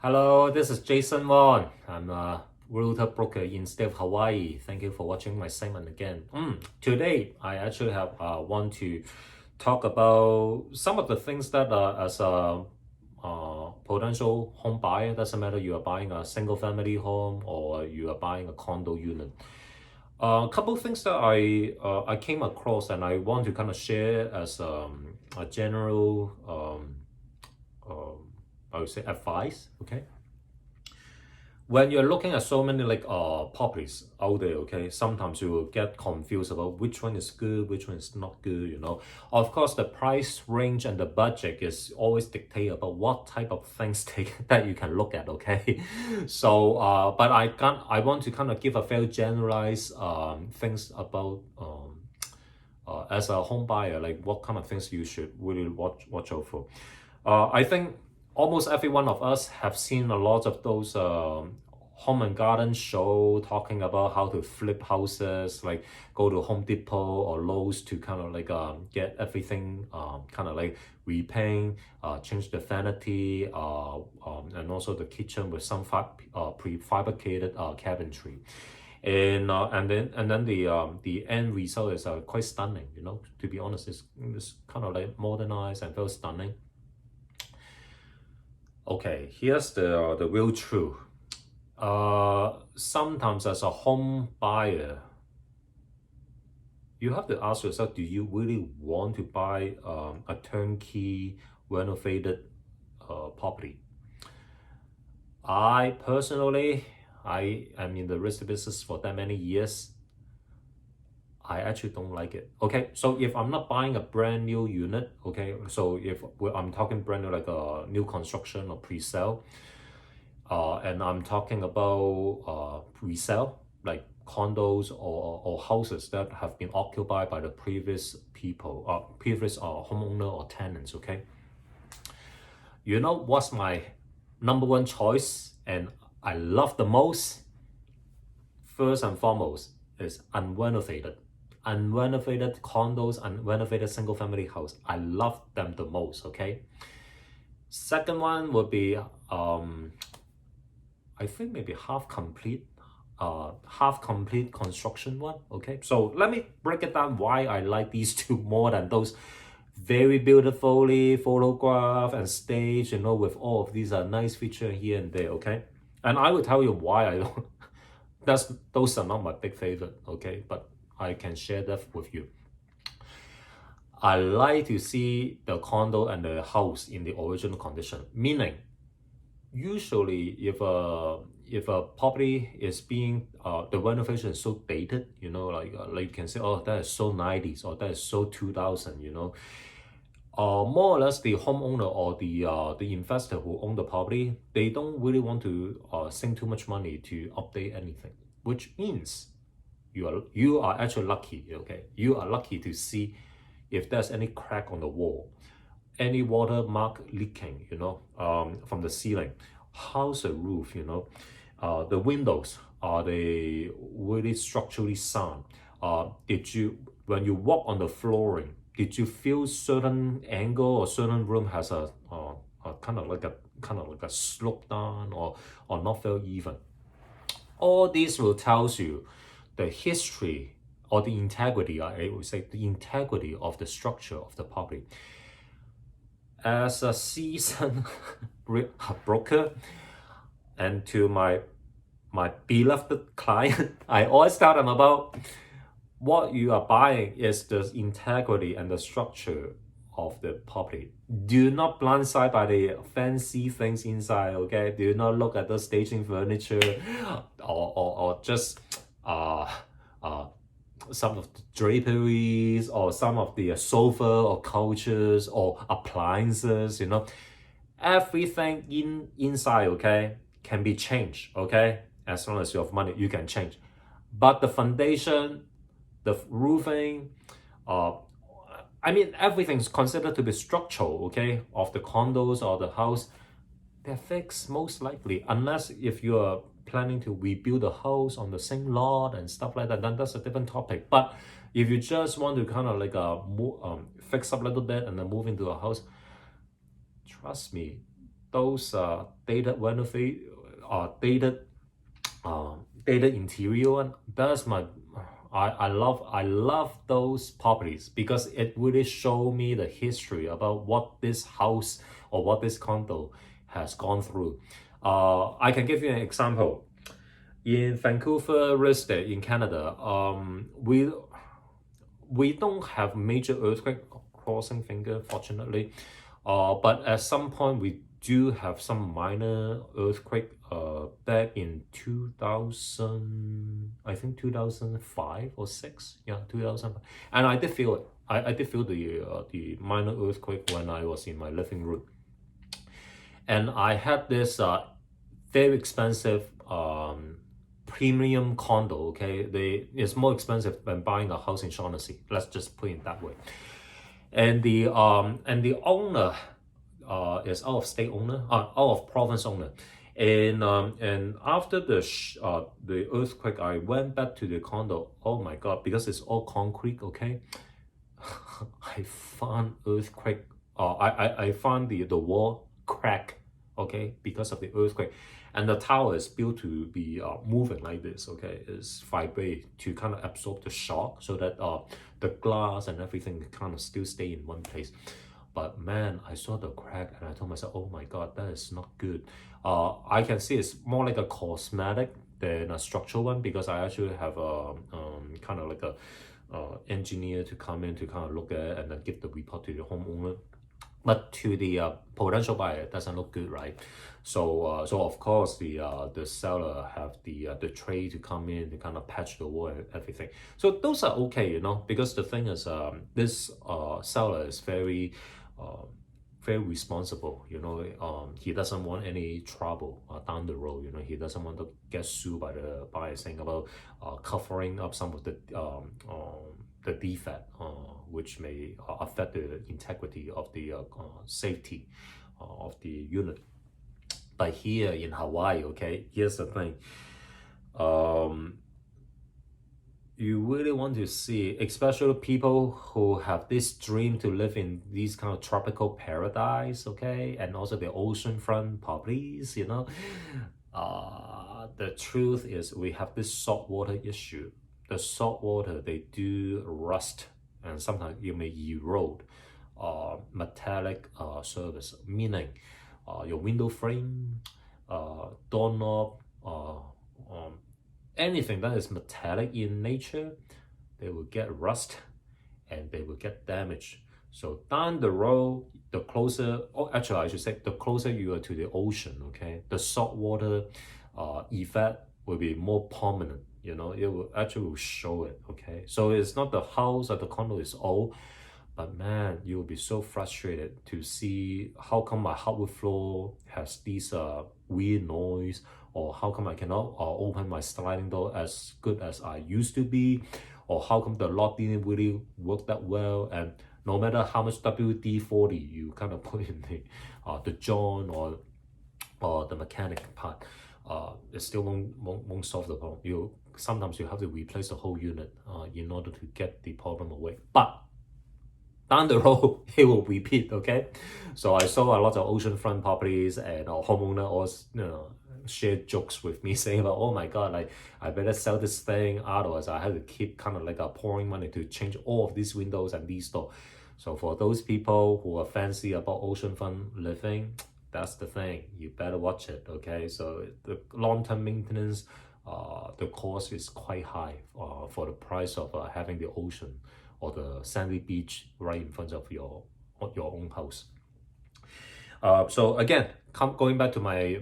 Hello, this is Jason Wong. I'm a realtor broker in state of Hawaii. Thank you for watching my segment again. Today, I actually have want to talk about some of the things that as a potential home buyer, doesn't matter you are buying a single family home or you are buying a condo unit. A couple of things that I came across and I want to kind of share as a general I would say advice. Okay, when you're looking at so many like properties out there, okay, sometimes you will get confused about which one is good, which one is not good. Of course, the price range and the budget is always dictate about what type of things that you can look at, okay. So but I want to kind of give a very generalized things about as a home buyer, like what kind of things you should really watch out for. I think almost every one of us have seen a lot of those home and garden show talking about how to flip houses, like go to Home Depot or Lowe's to kind of like get everything kind of like repaint, change the vanity, and also the kitchen with some prefabricated cabinetry. And then the end result is quite stunning. To be honest, it's kind of like modernized and very stunning. Okay, here's the real truth. Sometimes as a home buyer, you have to ask yourself, do you really want to buy a turnkey renovated property? I personally, I am in the real estate business for that many years. I actually don't like it. Okay, so if I'm not buying a brand new unit, okay, so if I'm talking brand new like a new construction or pre-sale, and I'm talking about resale, like condos or houses that have been occupied by the previous people, previous homeowner or tenants, okay? You know what's my number one choice and I love the most? First and foremost is unrenovated condos, unrenovated single family house. I love them the most, okay? Second one would be I think maybe half complete construction one, okay? So let me break it down why I like these two more than those very beautifully photographed and staged, with all of these nice features here and there, okay? And I will tell you why I don't those are not my big favorite, okay? But I can share that with you. I like to see the condo and the house in the original condition. Meaning, usually if a property is being the renovation is so dated, like you can say, oh, that is so 90s or that is so 2000, more or less the homeowner or the investor who own the property, they don't really want to sink too much money to update anything, which means you are actually lucky, okay? You are lucky to see if there's any crack on the wall, any water mark leaking, from the ceiling. How's the roof, the windows, are they really structurally sound? When you walk on the flooring, did you feel certain angle or certain room has a kind of like a slope down or not very even? All this will tell you the history or the integrity, I would say the integrity of the structure of the property. As a seasoned broker, and to my beloved client, I always tell them about what you are buying is the integrity and the structure of the property. Do not blindside by the fancy things inside, okay? Do not look at the staging furniture or just some of the draperies or some of the sofa or couches or appliances, everything inside, okay, can be changed, okay? As long as you have money, you can change. But the foundation, the roofing, everything's considered to be structural, okay, of the condos or the house. They're fixed most likely, unless if you are planning to rebuild the house on the same lot and stuff like that, then that's a different topic. But if you just want to kind of like fix up a little bit and then move into a house, trust me, those dated renovate dated dated interior one. That's my I love those properties because it really show me the history about what this house or what this condo has gone through. I can give you an example. In Vancouver real estate in Canada, we don't have major earthquake, crossing finger, fortunately. But at some point we do have some minor earthquake back in 2000, I think 2005 or 6. Yeah, 2005. And I did feel it. I did feel the minor earthquake when I was in my living room. And I had this very expensive premium condo, okay? It's more expensive than buying a house in Shaughnessy. Let's just put it that way. And the owner is out of state owner, out of province owner. And after the earthquake, I went back to the condo. Oh my God, because it's all concrete, okay? I found earthquake. I found the wall crack, okay, because of the earthquake. And the tower is built to be moving like this, okay? It's vibrate to kind of absorb the shock so that the glass and everything kind of still stay in one place. But man, I saw the crack and I told myself, oh my God, that is not good. I can see it's more like a cosmetic than a structural one because I actually have a kind of like a engineer to come in to kind of look at it and then give the report to the homeowner. But to the potential buyer, it doesn't look good, right? So so of course the seller have the trade to come in to kind of patch the wall and everything. So those are okay, you know, because the thing is, this seller is very responsible, you know. He doesn't want any trouble down the road, you know. He doesn't want to get sued by the buyer saying about covering up some of the defect, which may affect the integrity of the safety of the unit. But here in Hawaii, okay, here's the thing. You really want to see, especially people who have this dream to live in these kind of tropical paradise, okay, and also the oceanfront properties, you know. The truth is we have this saltwater issue. The salt water, they do rust and sometimes you may erode metallic surface, meaning your window frame, doorknob, anything that is metallic in nature, they will get rust and they will get damaged. So down the road, the closer, actually I should say, the closer you are to the ocean, okay, the saltwater effect will be more prominent. You know, it will actually show it, okay? So it's not the house or the condo is old, but man, you will be so frustrated to see how come my hardwood floor has this weird noise, or how come I cannot open my sliding door as good as I used to be, or how come the lock didn't really work that well, and no matter how much WD-40 you kind of put in the joint or the mechanic part, it still won't solve the problem. Sometimes you have to replace the whole unit in order to get the problem away. But down the road, it will repeat, okay? So I saw a lot of oceanfront properties and homeowner always, you know, share jokes with me saying about, oh my God, like I better sell this thing, otherwise I have to keep kind of like pouring money to change all of these windows and these doors. So for those people who are fancy about oceanfront living, that's the thing. You better watch it, okay? So the long-term maintenance, the cost is quite high for the price of having the ocean or the sandy beach right in front of your own house. So again, going back to my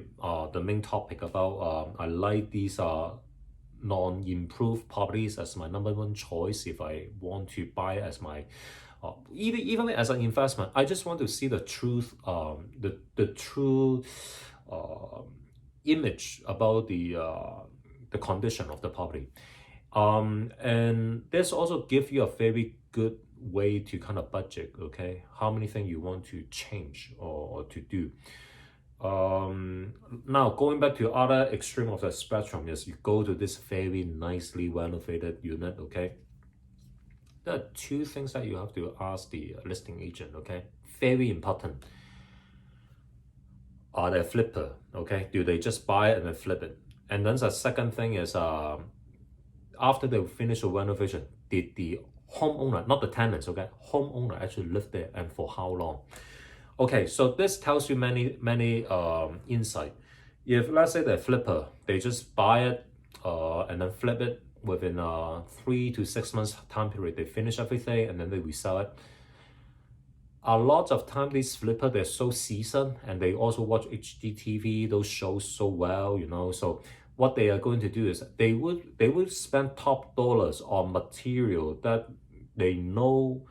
the main topic about I like these non-improved properties as my number one choice if I want to buy as my even as an investment. I just want to see the truth, the true image about the condition of the property. And this also give you a very good way to kind of budget, okay? How many things you want to change or to do. Now going back to other extreme of the spectrum is you go to this very nicely renovated unit, okay? There are two things that you have to ask the listing agent, okay? Very important. are they a flipper? Okay, do they just buy it and then flip it? And then the second thing is after they finish the renovation, did the homeowner, not the tenants, okay, homeowner actually live there, and for how long? Okay, so this tells you many insight. If let's say they're flipper, they just buy it and then flip it within 3 to 6 months time period. They finish everything and then they resell it. A lot of time these flipper, they're so seasoned and they also watch HGTV, those shows so well, you know. So what they are going to do is they would spend top dollars on material that they know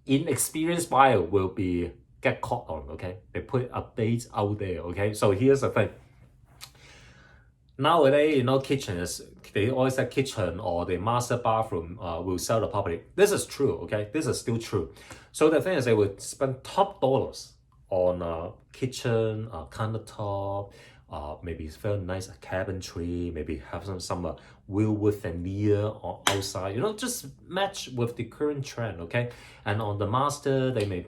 inexperienced buyer will be get caught on. Okay, they put a bait out there. Okay, so here's the thing. Nowadays, you know, kitchen is, they always say kitchen or the master bathroom will sell the property. This is true, okay? This is still true. So the thing is, they would spend top dollars on kitchen, countertop, maybe it's very nice cabinetry, maybe have some real wood veneer on outside, you know, just match with the current trend, okay? And on the master, they may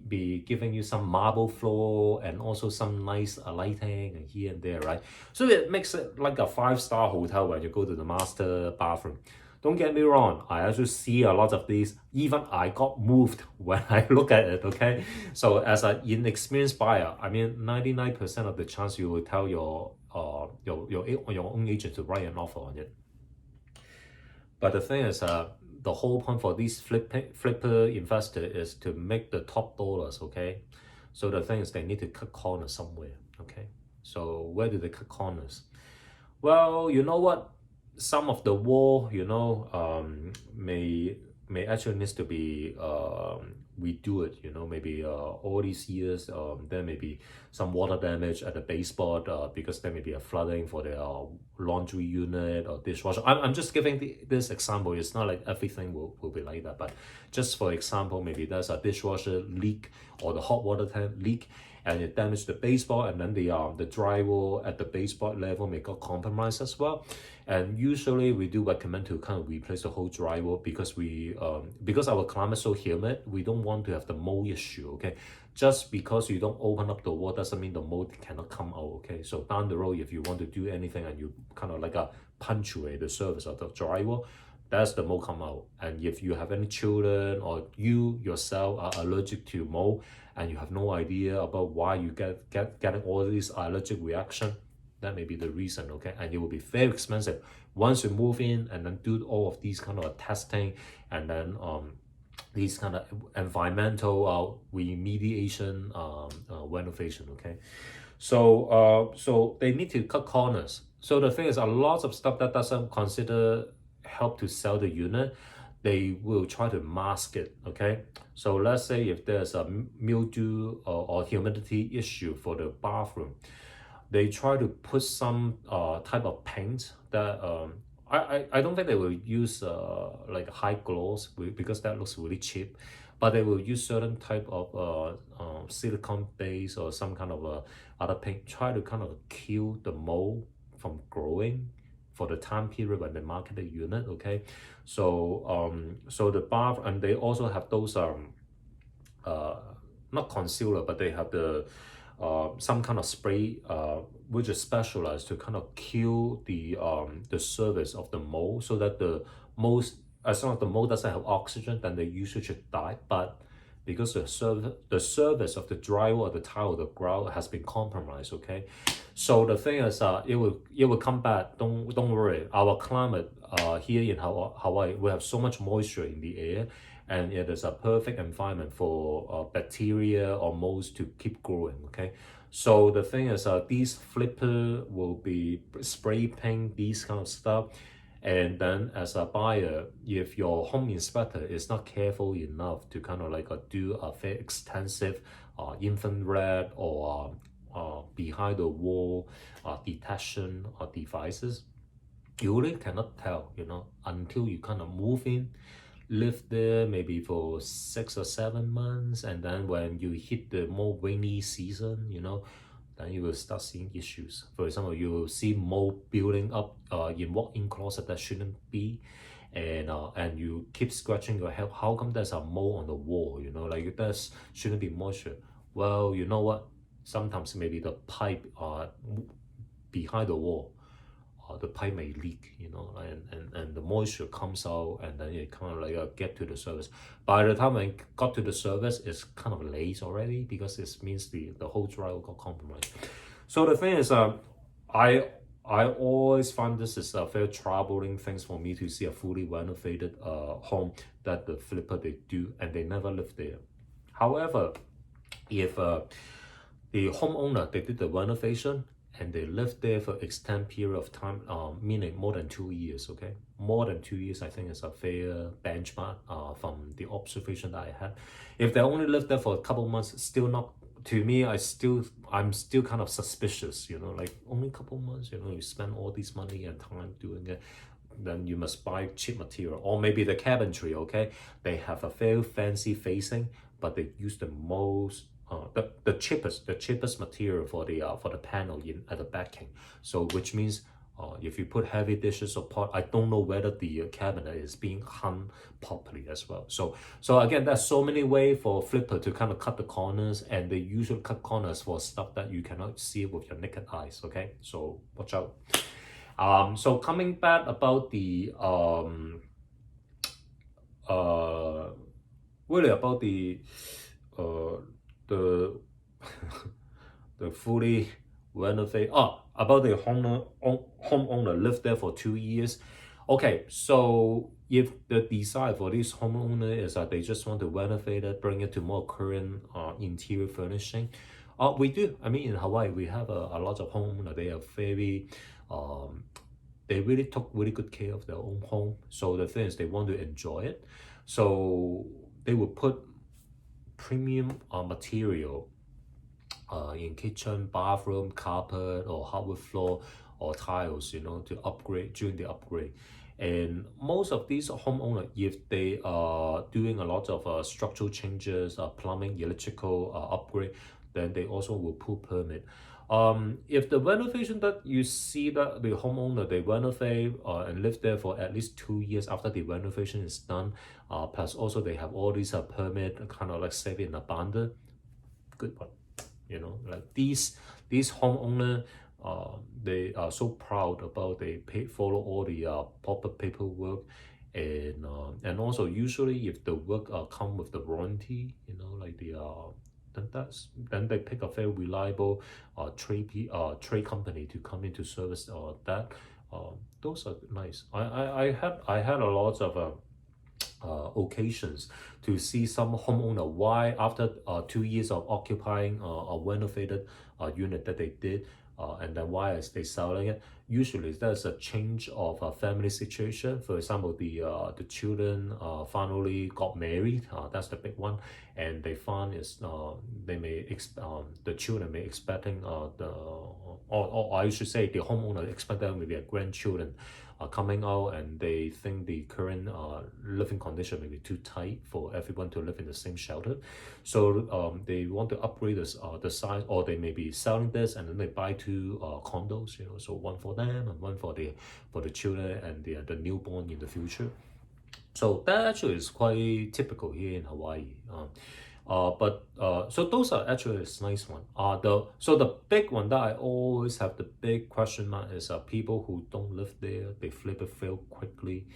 be giving you some marble floor and also some nice lighting and here and there, right? So it makes it like a 5-star hotel when you go to the master bathroom. Don't get me wrong, I actually see a lot of these. Even I got moved when I look at it, okay? So as an inexperienced buyer, I mean, 99% of the chance you will tell your own agent to write an offer on it. But the thing is, the whole point for these flipper investor is to make the top dollars, okay? So the thing is, they need to cut corners somewhere, okay? So where do they cut corners? Well, you know what? Some of the wall, you know, may actually needs to be redo it, you know, maybe all these years there may be some water damage at the baseboard because there may be a flooding for the laundry unit or dishwasher. I'm just giving this example. It's not like everything will be like that, but just for example, maybe there's a dishwasher leak or the hot water tank leak and it damaged the baseboard, and then the drywall at the baseboard level may got compromised as well. And usually we do recommend to kind of replace the whole drywall because because our climate is so humid, we don't want to have the mold issue, okay? Just because you don't open up the wall doesn't mean the mold cannot come out, okay? So down the road, if you want to do anything and you kind of like punctuate the surface of the drywall, that's the mold come out. And if you have any children or you yourself are allergic to mold and you have no idea about why you getting all these allergic reaction, that may be the reason, okay? And it will be very expensive once you move in and then do all of these kind of testing and then these kind of environmental remediation renovation, okay? So they need to cut corners. So the thing is, a lot of stuff that doesn't consider help to sell the unit, they will try to mask it, okay? So let's say if there's a mildew or humidity issue for the bathroom, they try to put some type of paint that I don't think they will use like high gloss because that looks really cheap, but they will use certain type of silicone base or some kind of other paint, try to kind of kill the mold from growing for the time period when they market the unit, okay? So so the bath, and they also have those not concealer, but they have the some kind of spray which is specialized to kind of kill the surface of the mold, so that the mold, as long as the mold doesn't have oxygen, then they usually should die. But because the surface of the drywall or the tile or the grout has been compromised, okay? So the thing is, it will come back. Don't worry. Our climate here in Hawaii, we have so much moisture in the air, and it is a perfect environment for bacteria or molds to keep growing, okay? So the thing is, these flipper will be spray paint these kind of stuff. And then as a buyer, if your home inspector is not careful enough to kind of like do a very extensive infrared or behind the wall detection devices, you really cannot tell, you know, until you kind of move in, live there maybe for 6 or 7 months, and then when you hit the more rainy season, you know, then you will start seeing issues. For example, you will see mold building up in walk-in closet that shouldn't be, and you keep scratching your head. How come there's a mold on the wall? You know, like that shouldn't be moisture. Well, you know what? Sometimes maybe the pipe behind the wall, the pipe may leak, you know, and the moisture comes out, and then it kind of like get to the surface. By the time I got to the surface, it's kind of late already because it means the whole drywall got compromised. So the thing is, I I always find this is a very troubling things for me to see a fully renovated home that the flipper they do and they never live there. However, if the homeowner they did the renovation and they lived there for extended period of time, meaning more than 2 years, okay, more than 2 years, I think is a fair benchmark from the observation that I had. If they only lived there for a couple months, still not, to me, I'm still kind of suspicious, you know, like only a couple months, you know, you spend all this money and time doing it, then you must buy cheap material. Or maybe the cabinetry, okay, they have a very fancy facing, but they use the most the cheapest material for the panel in at the backing. So which means if you put heavy dishes or pot, I don't know whether the cabinet is being hung properly as well. So again, there's so many ways for flipper to kind of cut the corners, and they usually cut corners for stuff that you cannot see with your naked eyes. Okay, so watch out. So coming back about the really about the the fully renovate about the homeowner lived there for 2 years. Okay, so if the desire for this homeowner is that they just want to renovate it, bring it to more current interior furnishing, we do. I mean, in Hawaii we have a lot of homeowners. They are very they really took really good care of their own home. So the thing is they want to enjoy it, so they will put premium material in kitchen, bathroom, carpet, or hardwood floor, or tiles, you know, to upgrade during the upgrade. And most of these homeowners, if they are doing a lot of structural changes, plumbing, electrical upgrade, then they also will pull permit. If the renovation that you see that the homeowner they renovate and live there for at least 2 years after the renovation is done, plus also they have all these permit kind of like save in abundance, good one. You know, like these homeowner, they are so proud about they follow all the proper paperwork, and also usually if the work come with the warranty, you know, like the then they pick a very reliable trade company to come into service that. Those are nice. I had a lot of occasions to see some homeowner why after 2 years of occupying a renovated unit that they did, and then why is they selling it. Usually there's a change of a family situation. For example, the children finally got married, that's the big one, and they find is the children may expecting or I should say the homeowner expecting maybe a grandchildren coming out, and they think the current living condition may be too tight for everyone to live in the same shelter. So they want to upgrade the size, or they may be selling this and then they buy two condos, you know, so one for them and one for the children and the newborn in the future. So that actually is quite typical here in Hawaii. So those are actually a nice one. The big one that I always have the big question mark is people who don't live there, they flip it fail quickly,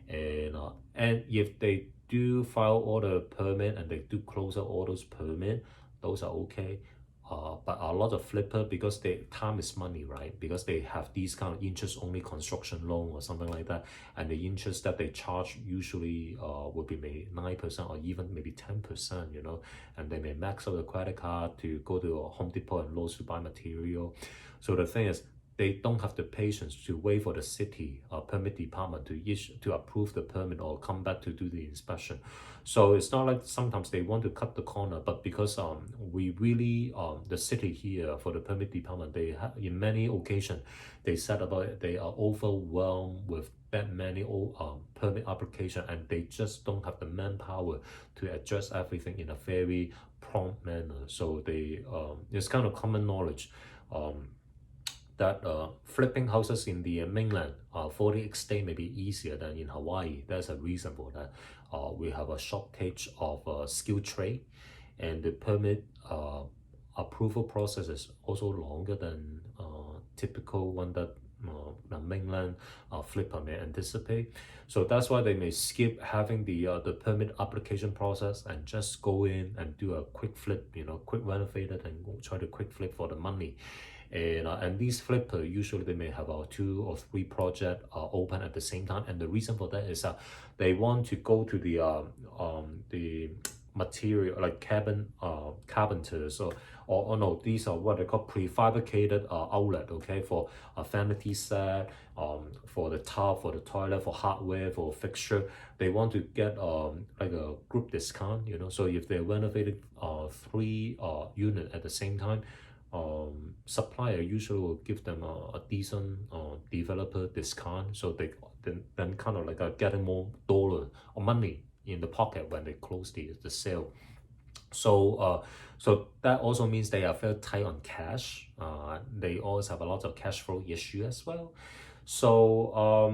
and if they do file all the permit and they do close out all those permit, those are okay. But a lot of flipper, because they time is money, right? Because they have these kind of interest only construction loan or something like that, and the interest that they charge usually would be maybe 9% or even maybe 10%, you know, and they may max out the credit card to go to a Home Depot and Lowe's to buy material. So the thing is, they don't have the patience to wait for the city permit department to approve the permit or come back to do the inspection. So it's not like sometimes they want to cut the corner, but because we really the city here for the permit department, they in many occasions they said about it, they are overwhelmed with that many permit application, and they just don't have the manpower to adjust everything in a very prompt manner. So they it's kind of common knowledge that flipping houses in the mainland for the estate may be easier than in Hawaii. There's a reason for that. We have a shortage of skilled trade, and the permit approval process is also longer than typical one that the mainland flipper may anticipate. So that's why they may skip having the permit application process and just go in and do a quick flip, quick renovate it and try to quick flip for the money. And these flipper usually they may have 2 or 3 project open at the same time, and the reason for that is they want to go to the material like carpenters or no, these are what they call prefabricated outlet, okay, for a vanity set, for the tub, for the toilet, for hardware, for fixture. They want to get like a group discount, so if they renovated 3 unit at the same time, supplier usually will give them a decent developer discount, so they then kind of like getting more dollar or money in the pocket when they close the sale. So that also means they are very tight on cash. They always have a lot of cash flow issue as well. So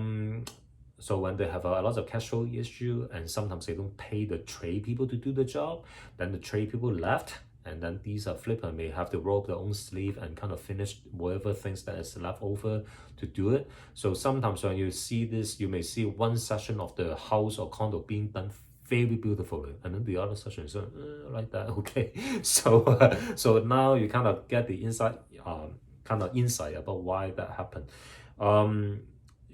when they have a lot of cash flow issue and sometimes they don't pay the trade people to do the job, then the trade people left, and then these flipper may have to roll up their own sleeve and kind of finish whatever things that is left over to do it. So sometimes when you see this, you may see one section of the house or condo being done very beautifully, and then the other section is like that, okay. So now you kind of get the insight about why that happened.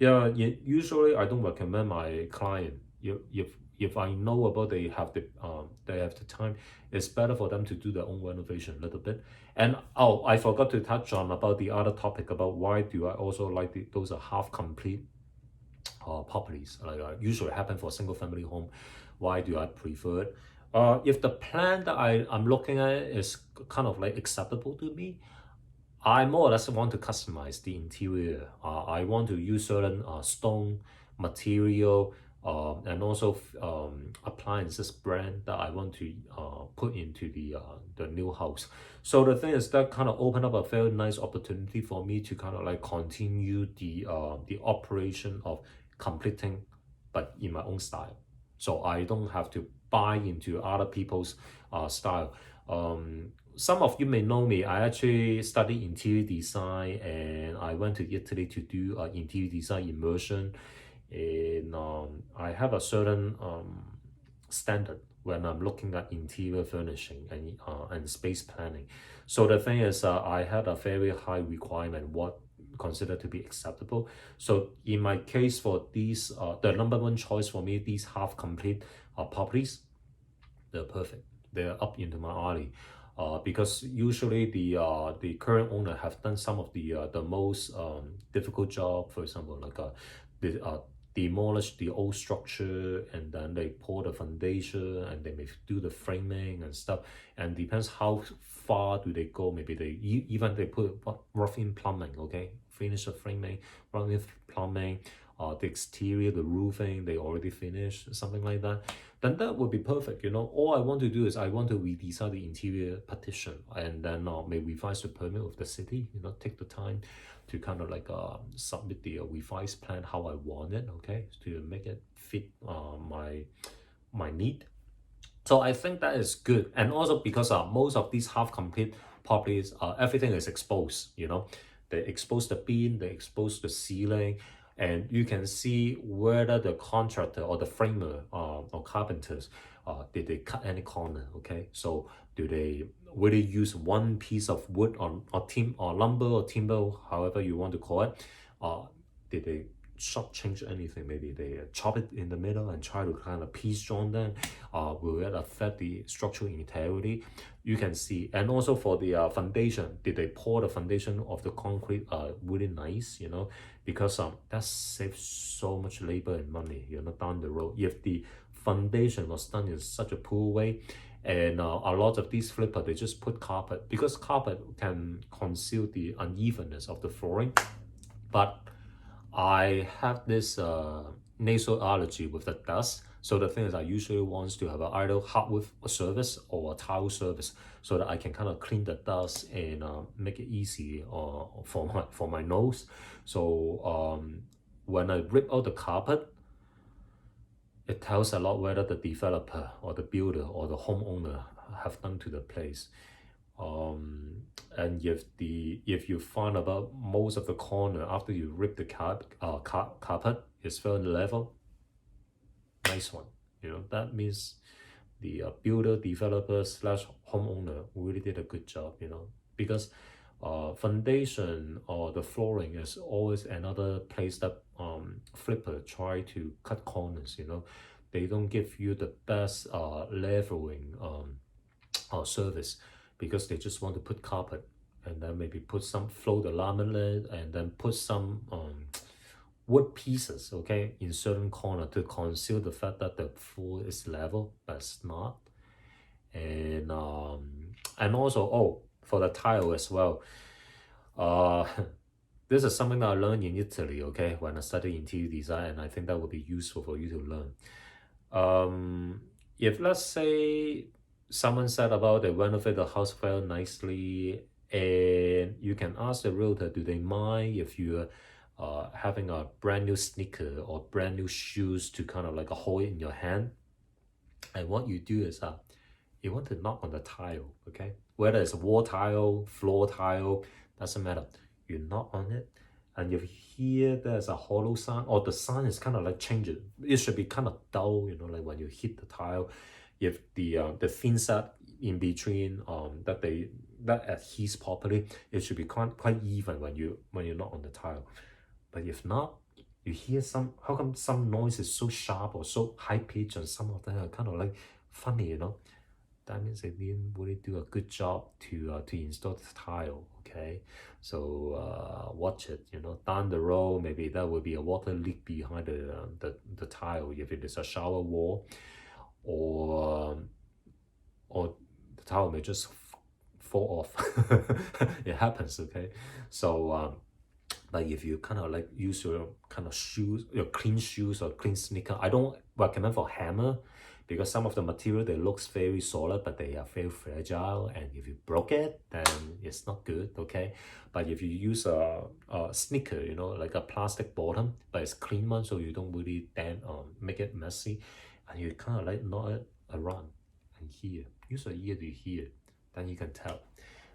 Usually I don't recommend my client, if I know about they have the time, it's better for them to do their own renovation a little bit. And I forgot to touch on about the other topic about why do I also like those are half complete properties, like usually happen for single family home. Why do I prefer it? If the plan that I'm looking at is kind of like acceptable to me, I more or less want to customize the interior. I want to use certain stone material and also appliances brand that I want to put into the new house. So the thing is that kind of open up a very nice opportunity for me to kind of like continue the operation of completing, but in my own style. So I don't have to buy into other people's style. Some of you may know me. I actually studied interior design, and I went to Italy to do interior design immersion. And I have a certain standard when I'm looking at interior furnishing and space planning. So the thing is, I had a very high requirement what considered to be acceptable. So in my case for these, the number one choice for me, these half complete properties, they're perfect. They're up into my alley. Because usually the current owner have done some of the most difficult job. For example, like demolish the old structure, and then they pour the foundation, and they may do the framing and stuff. And depends how far do they go. Maybe even they put rough-in plumbing, okay, finish the framing, rough-in plumbing. The exterior, the roofing, they already finished, something like that. Then that would be perfect. All I want to do is I want to redesign the interior partition, and then may revise the permit with the city. Take the time to kind of like submit the revised plan how I want it, okay, to make it fit my need. So I think that is good. And also because most of these half complete properties, everything is exposed. They expose the beam, they expose the ceiling, and you can see whether the contractor or the framer or carpenters did they cut any corner, okay? So do they really use one piece of wood or lumber or timber, however you want to call it? Did they change anything? Maybe they chop it in the middle and try to kind of piece join them. Will it affect the structural integrity? You can see. And also for the foundation, did they pour the foundation of the concrete really nice? Because that saves so much labor and money, down the road. If the foundation was done in such a poor way, and a lot of these flipper, they just put carpet, because carpet can conceal the unevenness of the flooring. But I have this nasal allergy with the dust. So the thing is, I usually want to have either hardwood service or a tile service, so that I can kind of clean the dust and make it easy for my nose. So when I rip out the carpet, it tells a lot whether the developer or the builder or the homeowner have done to the place. And if you find about most of the corner after you rip the carpet is very level, nice one. That means the builder, developer / homeowner really did a good job. Because foundation or the flooring is always another place that flipper try to cut corners. They don't give you the best leveling service, because they just want to put carpet and then maybe put some float the laminate and then put some wood pieces, okay, in certain corner to conceal the fact that the floor is level, but it's not. And also, for the tile as well, this is something that I learned in Italy, okay, when I studied interior design, and I think that would be useful for you to learn. If let's say someone said about they renovate the house very nicely, and you can ask the realtor, do they mind if you're having a brand new sneaker or brand new shoes to kind of like hold it in your hand? And what you do is you want to knock on the tile, okay? Whether it's a wall tile, floor tile, doesn't matter. You knock on it, and if here there's a hollow sound, or the sound is kind of like changing, it should be kind of dull, like when you hit the tile. If the thin set in between that adheres properly, it should be quite even when you knock on the tile. But if not, you hear how come some noise is so sharp or so high pitched, and some of them are kind of like funny, That means they didn't really do a good job to install the tile, okay? So watch it, down the road, maybe there will be a water leak behind the tile if it is a shower wall, or the tile may just fall off. It happens, okay? So but if you kind of like use your kind of shoes, your clean shoes or clean sneaker, I don't recommend for hammer, because some of the material, they looks very solid, but they are very fragile, and if you broke it, then it's not good, okay? But if you use a sneaker, like a plastic bottom, but it's clean one, so you don't really make it messy, and you kind of like knock it around and hear. Use your ear to hear, then you can tell.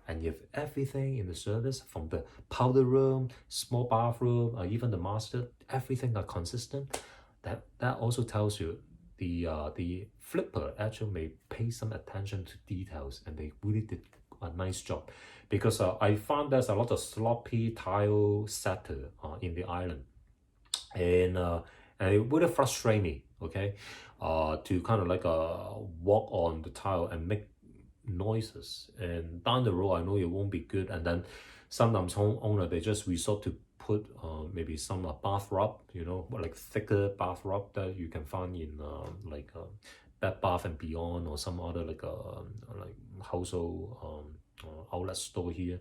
And if everything in the service, from the powder room, small bathroom, or even the master, everything are consistent, that also tells you the flipper actually may pay some attention to details, and they really did a nice job. Because I found there's a lot of sloppy tile setter in the island, and it really frustrates me, okay, to kind of like walk on the tile and make noises, and down the road I know it won't be good. And then sometimes homeowner, they just resort to put maybe some bath rub, like thicker bath rub that you can find in like Bed Bath and Beyond, or some other like household outlet store here,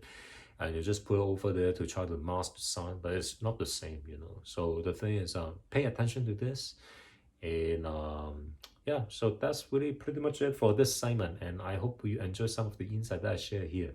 and you just put it over there to try to mask the sound, but it's not the same. So the thing is, pay attention to this. And yeah, so that's really pretty much it for this segment, and I hope you enjoy some of the insight that I share here.